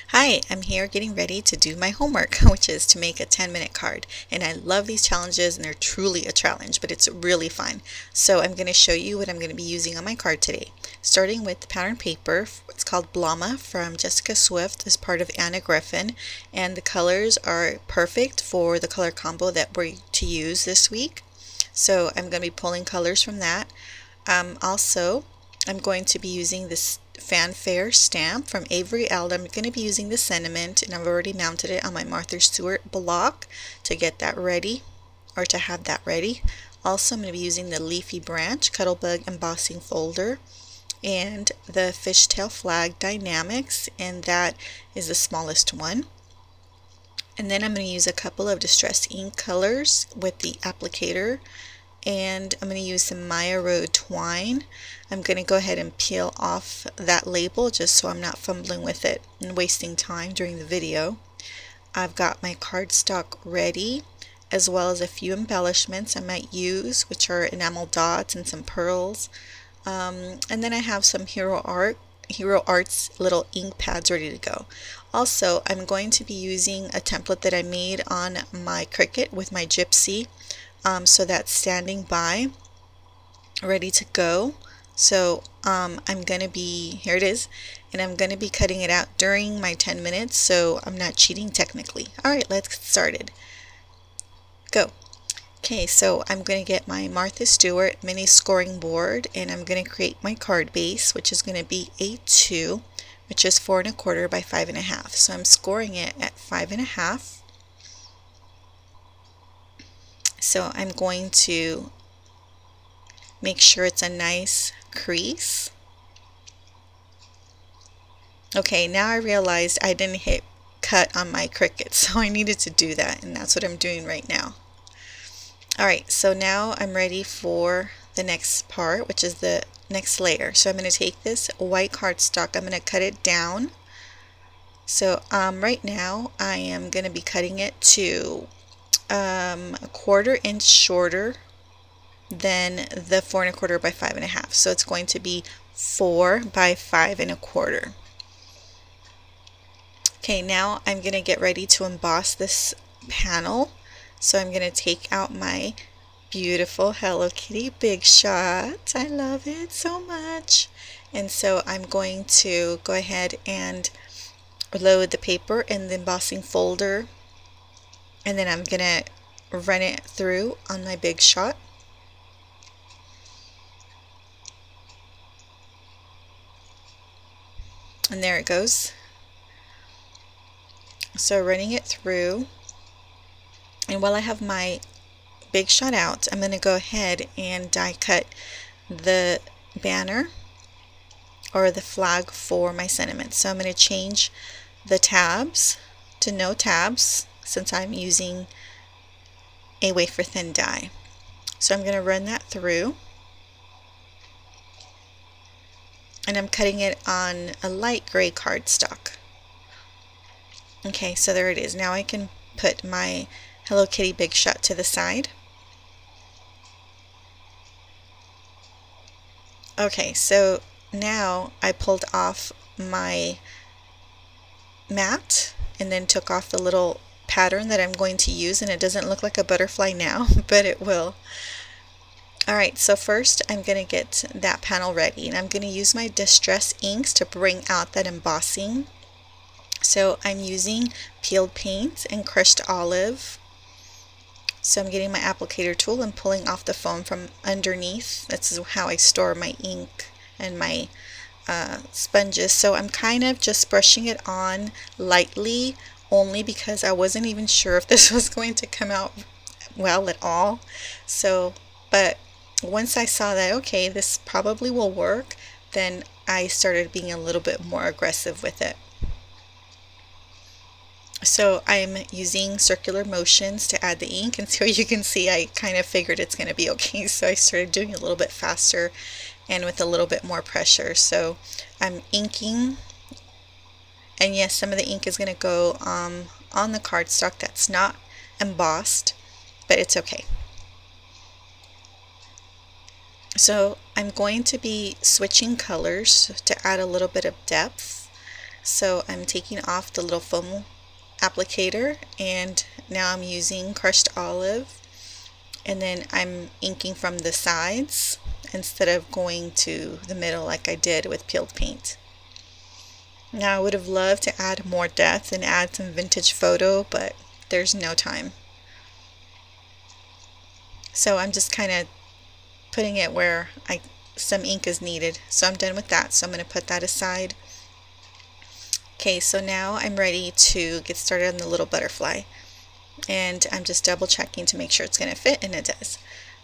Hi, I'm here getting ready to do my homework, which is to make a 10-minute card. And I love these challenges, and they're truly a challenge, but it's really fun. So I'm going to show you what I'm going to be using on my card today. Starting with the pattern paper, it's called Blama from Jessica Swift as part of Anna Griffin. And the colors are perfect for the color combo that we're to use this week. So I'm going to be pulling colors from that. Also, I'm going to be using this Fanfare stamp from Avery Eld. I'm going to be using the sentiment, and I've already mounted it on my Martha Stewart block to get that ready, or to have that ready. Also, I'm going to be using the Leafy Branch Cuttlebug embossing folder and the Fishtail Flag Dynamics, and that is the smallest one. And then I'm going to use a couple of Distress ink colors with the applicator, and I'm going to use some Maya Road twine. I'm going to go ahead and peel off that label just so I'm not fumbling with it and wasting time during the video. I've got my cardstock ready, as well as a few embellishments I might use, which are enamel dots and some pearls. And then I have some Hero Arts little ink pads ready to go. Also, I'm going to be using a template that I made on my Cricut with my Gypsy. So that's standing by, ready to go. So I'm going to be, here it is, and I'm going to be cutting it out during my 10 minutes, so I'm not cheating technically. Alright, let's get started. Go. Okay, so I'm going to get my Martha Stewart mini scoring board, and I'm going to create my card base, which is going to be A2, which is 4 1/4 by 5 1/2. So I'm scoring it at 5 1/2. So I'm going to make sure it's a nice crease. Okay, now I realized I didn't hit cut on my Cricut, so I needed to do that, and that's what I'm doing right now. Alright, so now I'm ready for the next part, which is the next layer. So I'm going to take this white cardstock, I'm going to cut it down. So right now I am going to be cutting it to a 1/4 inch shorter than the 4 1/4 by 5 1/2. So it's going to be 4 by 5 1/4. Okay, now I'm going to get ready to emboss this panel. So I'm going to take out my beautiful Hello Kitty Big Shot. I love it so much. And so I'm going to go ahead and load the paper in the embossing folder, and then I'm going to run it through on my Big Shot. And there it goes. So running it through, and while I have my Big Shot out, I'm going to go ahead and die cut the banner or the flag for my sentiment. So I'm going to change the tabs to no tabs since I'm using a wafer thin die. So I'm going to run that through, and I'm cutting it on a light gray cardstock. Okay, so there it is. Now I can put my Hello Kitty Big Shot to the side. Okay, so now I pulled off my mat and then took off the little pattern that I'm going to use, and it doesn't look like a butterfly now, but it will. Alright, so first I'm going to get that panel ready, and I'm going to use my Distress inks to bring out that embossing. So I'm using peeled paint and crushed olive. So I'm getting my applicator tool and pulling off the foam from underneath. That's how I store my ink and my sponges. So I'm kind of just brushing it on lightly, only because I wasn't even sure if this was going to come out well at all. So, but once I saw that, okay, this probably will work, then I started being a little bit more aggressive with it. So I'm using circular motions to add the ink, and so you can see I kind of figured it's going to be okay, so I started doing it a little bit faster and with a little bit more pressure. So I'm inking, and yes, some of the ink is going to go on the cardstock that's not embossed, but it's okay. So I'm going to be switching colors to add a little bit of depth. So I'm taking off the little foam applicator, and now I'm using crushed olive, and then I'm inking from the sides instead of going to the middle like I did with peeled paint. Now I would have loved to add more depth and add some vintage photo, but there's no time. So I'm just kind of putting it where some ink is needed. So I'm done with that, so I'm going to put that aside. Okay, so now I'm ready to get started on the little butterfly, and I'm just double checking to make sure it's going to fit, and it does.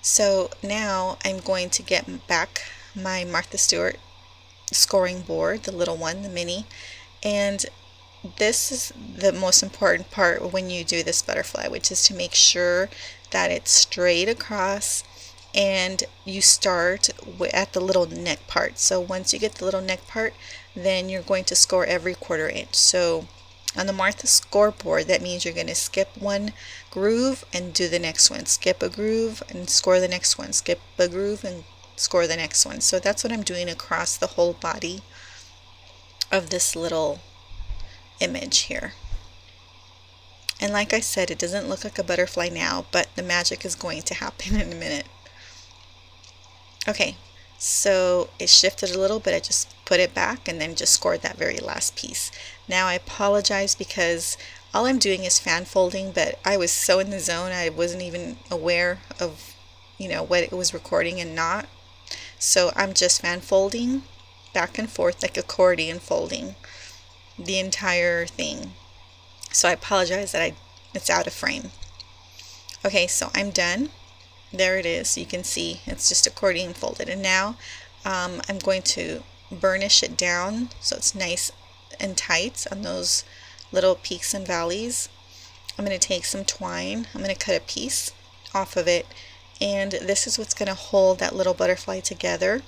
So now I'm going to get back my Martha Stewart scoring board, the little one, the mini, and this is the most important part when you do this butterfly, which is to make sure that it's straight across, and you start at the little neck part. So once you get the little neck part, then you're going to score every 1/4 inch. So on the Martha scoreboard, that means you're going to skip one groove and do the next one, skip a groove and score the next one, skip a groove and score the next one. So that's what I'm doing across the whole body of this little image here. And like I said, it doesn't look like a butterfly now, but the magic is going to happen in a minute. Okay, so it shifted a little bit. I just put it back and then just scored that very last piece. Now I apologize because all I'm doing is fan folding, but I was so in the zone I wasn't even aware of, what it was recording and not. So I'm just fan folding back and forth like accordion folding the entire thing. So I apologize that it's out of frame. Okay, so I'm done. There it is. You can see it's just accordion folded, and now I'm going to burnish it down so it's nice and tight on those little peaks and valleys. I'm going to take some twine. I'm going to cut a piece off of it, and this is what's going to hold that little butterfly together,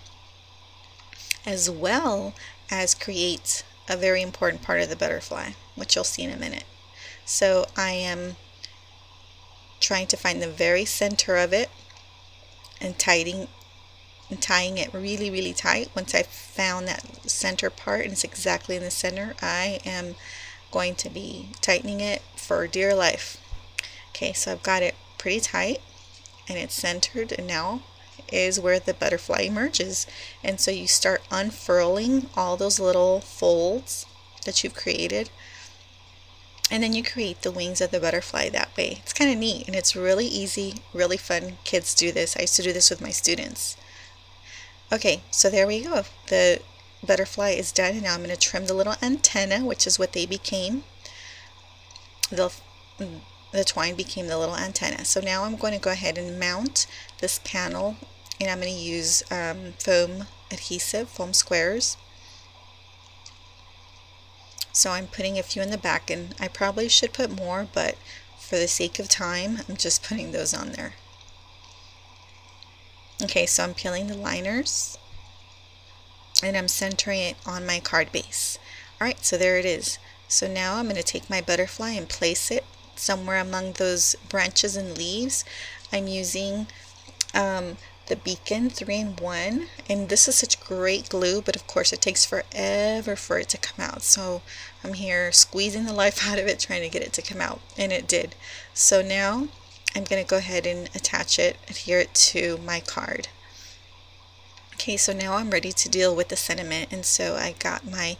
as well as create a very important part of the butterfly, which you'll see in a minute. So I am trying to find the very center of it and tying it really, really tight. Once I've found that center part and it's exactly in the center, I am going to be tightening it for dear life. Okay, so I've got it pretty tight and it's centered, and now is where the butterfly emerges. And so you start unfurling all those little folds that you've created, and then you create the wings of the butterfly that way. It's kind of neat, and it's really easy, really fun. Kids do this. I used to do this with my students. Okay, so there we go. The butterfly is done, and now I'm going to trim the little antenna, which is what they became. The twine became the little antenna. So now I'm going to go ahead and mount this panel, and I'm going to use foam adhesive, foam squares. So I'm putting a few in the back, and I probably should put more, but for the sake of time, I'm just putting those on there. Okay, so I'm peeling the liners, and I'm centering it on my card base. Alright, so there it is. So now I'm going to take my butterfly and place it somewhere among those branches and leaves. I'm using the Beacon 3-in-1, and this is such great glue, but of course it takes forever for it to come out. So I'm here squeezing the life out of it, trying to get it to come out, and it did. So now I'm going to go ahead and attach it, adhere it to my card. Okay, so now I'm ready to deal with the sentiment, and so I got my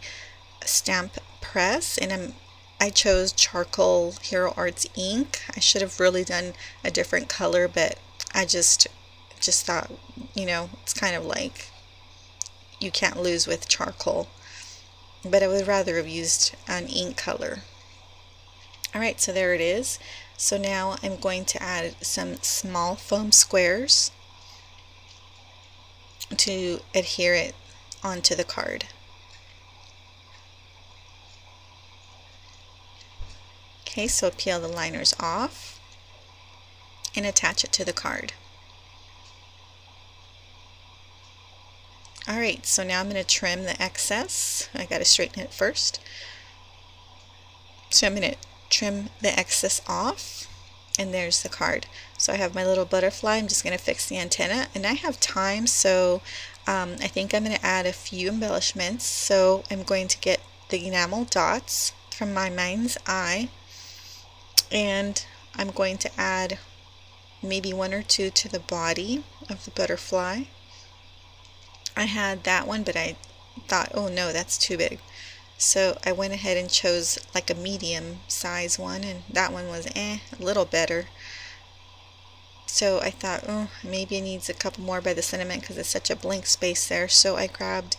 stamp press, and I chose charcoal Hero Arts ink. I should have really done a different color, but I just thought, it's kind of like you can't lose with charcoal, but I would rather have used an ink color. Alright, so there it is. So now I'm going to add some small foam squares to adhere it onto the card. Okay, so peel the liners off and attach it to the card. Alright, so now I'm going to trim the excess. I got to straighten it first. So I'm going to trim the excess off, and there's the card. So I have my little butterfly. I'm just going to fix the antenna, and I have time, so I think I'm going to add a few embellishments. So I'm going to get the enamel dots from my mind's eye, and I'm going to add maybe one or two to the body of the butterfly. I had that one, but I thought, oh no, that's too big. So I went ahead and chose like a medium size one, and that one was a little better. So I thought, oh, maybe it needs a couple more by the sentiment because it's such a blank space there. So I grabbed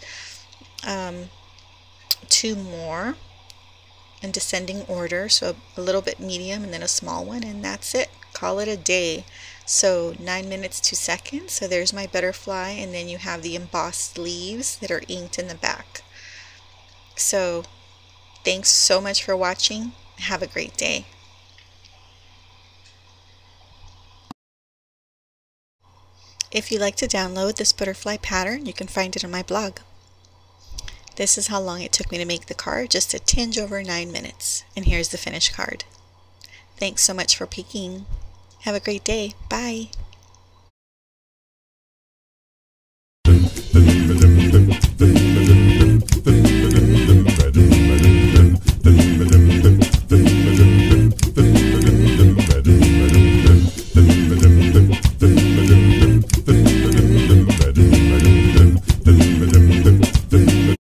two more in descending order, so a little bit medium and then a small one, and that's it. Call it a day. So 9 minutes 2 seconds. So there's my butterfly, and then you have the embossed leaves that are inked in the back. So thanks so much for watching. Have a great day. If you'd like to download this butterfly pattern, you can find it on my blog. This is how long it took me to make the card, just a tinge over 9 minutes. And here's the finished card. Thanks so much for peeking. Have a great day. Bye.